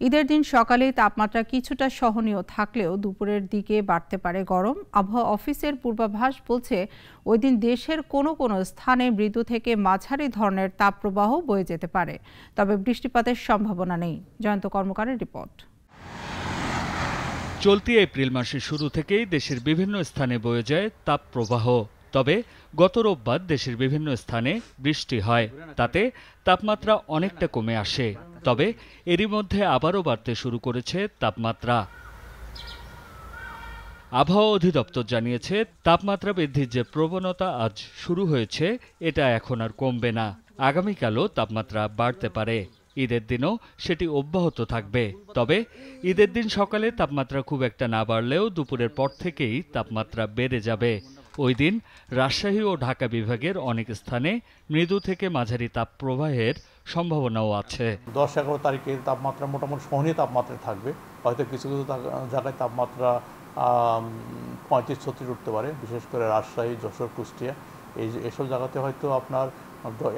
ঈদের দিন সকালে তাপমাত্রা কিছুটা সহনীয় থাকলেও দুপুরের দিকে বাড়তে পারে গরম। আবহাওয়া অফিসের পূর্বাভাস বলছে ওই দিন দেশের কোনো কোনো স্থানে মৃদু থেকে মাঝারি ধরনের তাপপ্রবাহ বয়ে যেতে পারে, তবে বৃষ্টিপাতের সম্ভাবনা নেই। জয়ন্ত কর্মকারের রিপোর্ট। চলতি এপ্রিল মাসের শুরু থেকেই দেশের বিভিন্ন স্থানে বয়ে যায় তাপপ্রবাহ। তবে গত রোববার দেশের বিভিন্ন স্থানে বৃষ্টি হয়, তাতে তাপমাত্রা অনেকটা কমে আসে। তবে এরই মধ্যে আবারও বাড়তে শুরু করেছে তাপমাত্রা। আবহাওয়া অধিদপ্তর জানিয়েছে, তাপমাত্রা বৃদ্ধির যে প্রবণতা আজ শুরু হয়েছে এটা এখন আর কমবে না। আগামীকালও তাপমাত্রা বাড়তে পারে। ঈদের দিনও সেটি অব্যাহত থাকবে। তবে ঈদের দিন সকালে তাপমাত্রা খুব একটা না বাড়লেও দুপুরের পর থেকেই তাপমাত্রা বেড়ে যাবে। ওই দিন রাজশাহী ও ঢাকা বিভাগের অনেক স্থানে মৃদু থেকে মাঝারি তাপপ্রবাহের সম্ভাবনাও আছে। 10-11 তারিখে তাপমাত্রা মোটামুটি সহনীয় তাপমাত্রা থাকবে। হয়তো কিছু কিছু জায়গায় তাপমাত্রা 35-36 উঠতে পারে, বিশেষ করে রাজশাহী, যশোর, কুষ্টিয়া এইসব জায়গাতে হয়তো আপনার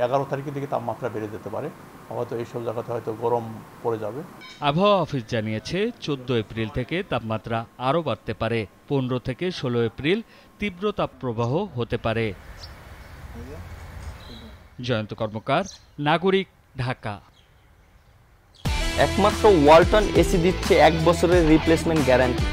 11 তারিখের দিকে তাপমাত্রা বেড়ে যেতে পারে। হয়তো এইসব জায়গাতে হয়তো গরম পড়ে যাবে। আবহাওয়া অফিস জানিয়েছে 14 এপ্রিল থেকে তাপমাত্রা আরও বাড়তে পারে। 15 থেকে 16 এপ্রিল তীব্র তাপপ্রবাহ হতে পারে। জয়ন্ত কর্মকার, নাগরিক, ঢাকা। একমাত্র ওয়ালটন এসি দিচ্ছে 1 বছরের রিপ্লেসমেন্ট গ্যারান্টি।